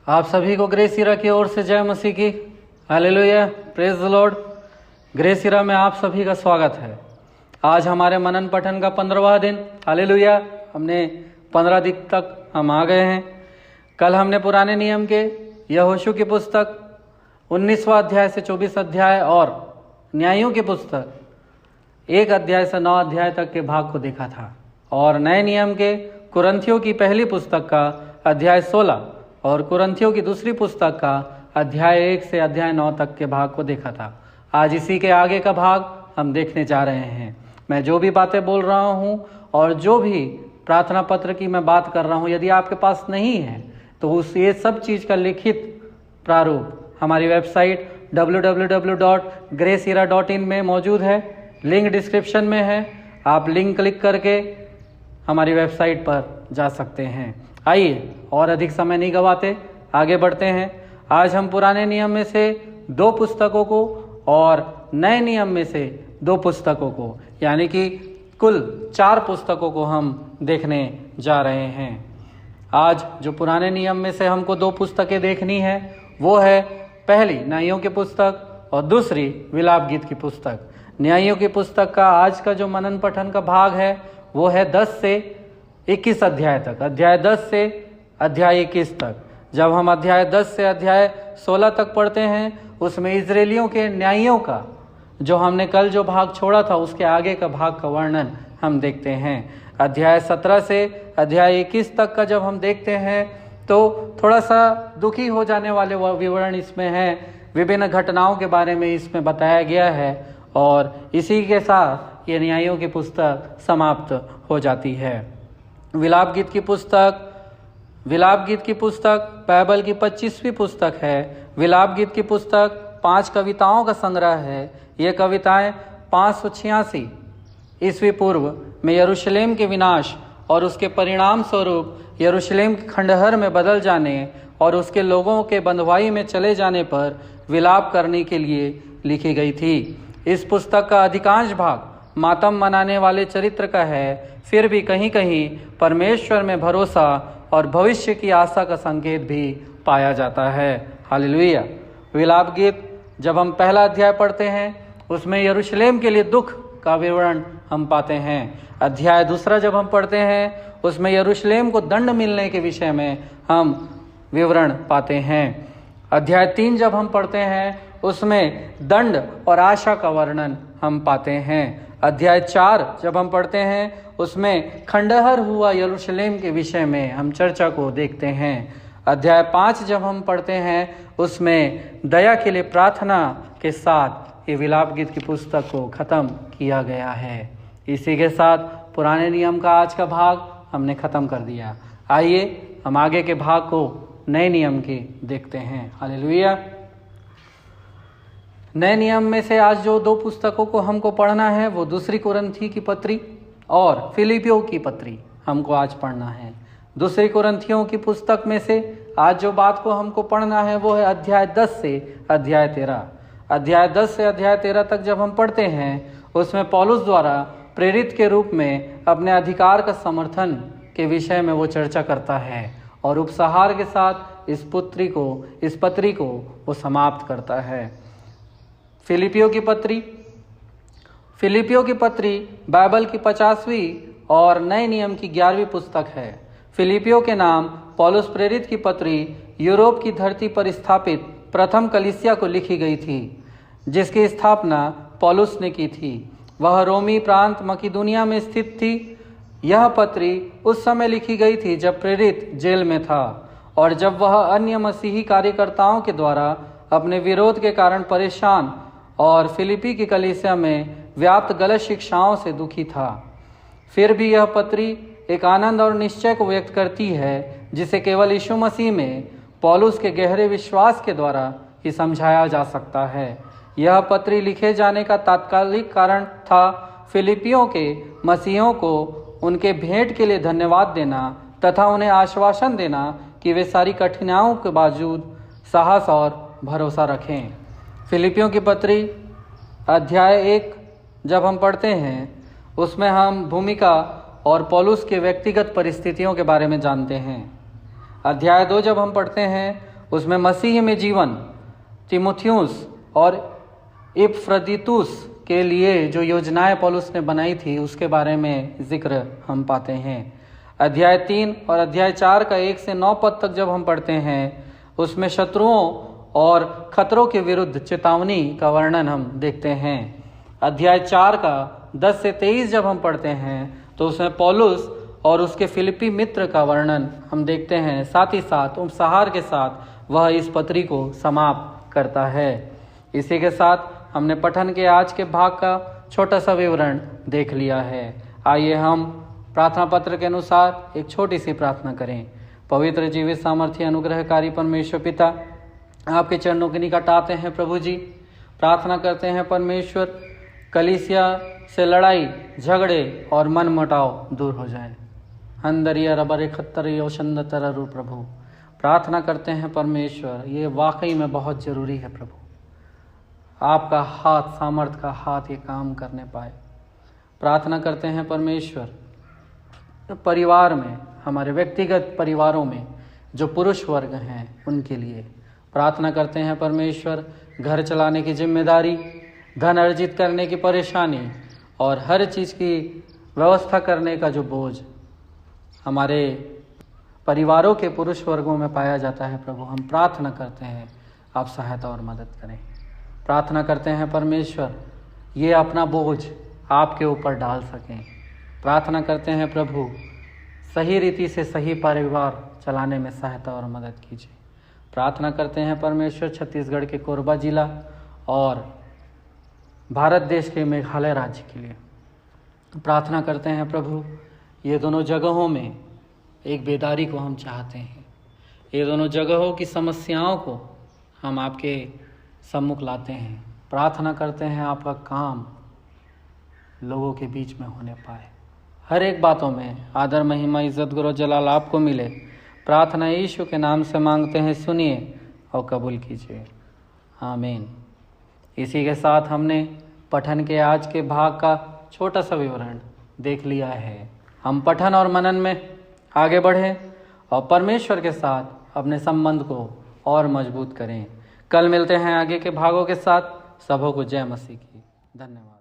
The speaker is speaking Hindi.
आप सभी को ग्रेस ईरा की ओर से जय मसीह की। Hallelujah, praise the lord. Grace era में आप सभी का स्वागत है। आज हमारे मनन पठन का 15वां दिन। हालेलुया, हमने 15 दिन तक हम आ गए हैं। कल हमने पुराने नियम के यहोशू की पुस्तक 19वां अध्याय से 24 अध्याय और न्यायों की पुस्तक 1 अध्याय से 9 अध्याय तक के भाग को देखा था, और नए नियम के कुरिन्थियों की पहली पुस्तक का अध्याय 16 और कुरिन्थियों की दूसरी पुस्तक का अध्याय 1 से अध्याय 9 तक के भाग को देखा था। आज इसी के आगे का भाग हम देखने जा रहे हैं। मैं जो भी बातें बोल रहा हूँ और जो भी प्रार्थना पत्र की मैं बात कर रहा हूँ, यदि आपके पास नहीं है तो उस ये सब चीज़ का लिखित प्रारूप हमारी वेबसाइट www.graceera.in में मौजूद है। लिंक डिस्क्रिप्शन में है, आप लिंक क्लिक करके हमारी वेबसाइट पर जा सकते हैं। आइए और अधिक समय नहीं गवाते, आगे बढ़ते हैं। आज हम पुराने नियम में से 2 पुस्तकों को और नए नियम में से 2 पुस्तकों को, यानी कि कुल 4 पुस्तकों को हम देखने जा रहे हैं। आज जो पुराने नियम में से हमको 2 पुस्तकें देखनी है, वो है पहली न्यायों की पुस्तक और दूसरी विलाप गीत की पुस्तक। न्यायों की पुस्तक का आज का जो मनन पठन का भाग है वो है 10 से 21 अध्याय तक, अध्याय 10 से अध्याय 21 तक। जब हम अध्याय 10 से अध्याय 16 तक पढ़ते हैं, उसमें इजरायलियों के न्यायों का जो हमने कल जो भाग छोड़ा था उसके आगे का भाग का वर्णन हम देखते हैं। अध्याय 17 से अध्याय 21 तक का जब हम देखते हैं तो थोड़ा सा दुखी हो जाने वाले विवरण इसमें हैं। विभिन्न घटनाओं के बारे में इसमें बताया गया है और इसी के साथ ये न्यायों की पुस्तक समाप्त हो जाती है। विलाप गीत की पुस्तक बाइबल की 25वीं पुस्तक है। विलाप गीत की पुस्तक 5 कविताओं का संग्रह है। ये कविताएं 586 ईस्वी पूर्व में यरूशलेम के विनाश और उसके परिणाम स्वरूप यरूशलेम के खंडहर में बदल जाने और उसके लोगों के बंधुआई में चले जाने पर विलाप करने के लिए लिखी गई थी। इस पुस्तक का अधिकांश भाग मातम मनाने वाले चरित्र का है, फिर भी कहीं कहीं परमेश्वर में भरोसा और भविष्य की आशा का संकेत भी पाया जाता है। हालेलुया। विलाप गीत जब हम पहला अध्याय पढ़ते हैं उसमें यरूशलेम के लिए दुख का विवरण हम पाते हैं। अध्याय 2 जब हम पढ़ते हैं उसमें यरूशलेम को दंड मिलने के विषय में हम विवरण पाते हैं। अध्याय 3 जब हम पढ़ते हैं उसमें दंड और आशा का वर्णन हम पाते हैं। अध्याय 4 जब हम पढ़ते हैं उसमें खंडहर हुआ यरूशलेम के विषय में हम चर्चा को देखते हैं। अध्याय 5 जब हम पढ़ते हैं उसमें दया के लिए प्रार्थना के साथ ये विलाप गीत की पुस्तक को ख़त्म किया गया है। इसी के साथ पुराने नियम का आज का भाग हमने ख़त्म कर दिया। आइए हम आगे के भाग को नए नियम के देखते हैं। हालेलुया। नए नियम में से आज जो 2 पुस्तकों को हमको पढ़ना है वो दूसरी कुरिन्थी की पत्री और फिलिपियों की पत्री हमको आज पढ़ना है। दूसरी कुरिन्थियों की पुस्तक में से आज जो बात को हमको पढ़ना है वो है अध्याय 10 से अध्याय 13। अध्याय 10 से अध्याय 13 तक जब हम पढ़ते हैं उसमें पौलुस द्वारा प्रेरित के रूप में अपने अधिकार का समर्थन के विषय में वो चर्चा करता है और उपसंहार के साथ इस पत्री को वो समाप्त करता है। फिलिपियों की पत्री बाइबल की 50वीं और नए नियम की 11वीं पुस्तक है। फिलिपियों के नाम पौलुस प्रेरित की पत्री यूरोप की धरती पर स्थापित प्रथम कलीसिया को लिखी गई थी, जिसकी स्थापना पौलुस ने की थी। वह रोमी प्रांत मकिदुनिया में स्थित थी। यह पत्री उस समय लिखी गई थी जब प्रेरित जेल में था और जब वह अन्य मसीही कार्यकर्ताओं के द्वारा अपने विरोध के कारण परेशान और फिलिपी की कलीसिया में व्याप्त गलत शिक्षाओं से दुखी था। फिर भी यह पत्री एक आनंद और निश्चय को व्यक्त करती है जिसे केवल यीशु मसीह में पौलुस के गहरे विश्वास के द्वारा ही समझाया जा सकता है। यह पत्री लिखे जाने का तात्कालिक कारण था फिलिपियों के मसीहियों को उनके भेंट के लिए धन्यवाद देना तथा उन्हें आश्वासन देना कि वे सारी कठिनाइयों के बावजूद साहस और भरोसा रखें। फिलिपियों की पत्री अध्याय 1 जब हम पढ़ते हैं उसमें हम भूमिका और पौलुस के व्यक्तिगत परिस्थितियों के बारे में जानते हैं। अध्याय 2 जब हम पढ़ते हैं उसमें मसीह में जीवन, तीमुथियुस और इपफ्रदीतुस के लिए जो योजनाएं पौलुस ने बनाई थी उसके बारे में जिक्र हम पाते हैं। अध्याय 3 और अध्याय 4 का 1 से 9 पद तक जब हम पढ़ते हैं उसमें शत्रुओं और खतरों के विरुद्ध चेतावनी का वर्णन हम देखते हैं। अध्याय 4 का 10 से 23 जब हम पढ़ते हैं तो उसमें पौलुस और उसके फिलिपी मित्र का वर्णन हम देखते हैं। साथ ही साथ उपसंहार के साथ वह इस पत्री को समाप्त करता है। इसी के साथ हमने पठन के आज के भाग का छोटा सा विवरण देख लिया है। आइए हम प्रार्थना पत्र के अनुसार एक छोटी सी प्रार्थना करें। पवित्र जीवित सामर्थ्य अनुग्रहकारी परमेश्वर पिता, आपके चरणों के निकट आते हैं प्रभु जी। प्रार्थना करते हैं परमेश्वर, कलीसिया से लड़ाई झगड़े और मन मुटाव दूर हो जाए। अंदरिया रबर खत्तर योशंद तररु प्रभु, प्रार्थना करते हैं परमेश्वर, ये वाकई में बहुत ज़रूरी है प्रभु। आपका हाथ, सामर्थ का हाथ ये काम करने पाए। प्रार्थना करते हैं परमेश्वर, परिवार में, हमारे व्यक्तिगत परिवारों में जो पुरुष वर्ग हैं उनके लिए प्रार्थना करते हैं परमेश्वर। घर चलाने की जिम्मेदारी, धन अर्जित करने की परेशानी और हर चीज़ की व्यवस्था करने का जो बोझ हमारे परिवारों के पुरुष वर्गों में पाया जाता है प्रभु, हम प्रार्थना करते हैं आप सहायता और मदद करें। प्रार्थना करते हैं परमेश्वर, ये अपना बोझ आपके ऊपर डाल सकें। प्रार्थना करते हैं प्रभु, सही रीति से सही परिवार चलाने में सहायता और मदद कीजिए। प्रार्थना करते हैं परमेश्वर, छत्तीसगढ़ के कोरबा जिला और भारत देश के मेघालय राज्य के लिए प्रार्थना करते हैं प्रभु। ये दोनों जगहों में एक बेदारी को हम चाहते हैं। ये दोनों जगहों की समस्याओं को हम आपके सम्मुख लाते हैं। प्रार्थना करते हैं आपका काम लोगों के बीच में होने पाए। हर एक बातों में आदर, महिमा, इज्जत, गौरव, जलाल आपको मिले। प्रार्थना यीशु के नाम से मांगते हैं, सुनिए और कबूल कीजिए, आमीन। इसी के साथ हमने पठन के आज के भाग का छोटा सा विवरण देख लिया है। हम पठन और मनन में आगे बढ़ें और परमेश्वर के साथ अपने संबंध को और मजबूत करें। कल मिलते हैं आगे के भागों के साथ। सबों को जय मसीह की। धन्यवाद।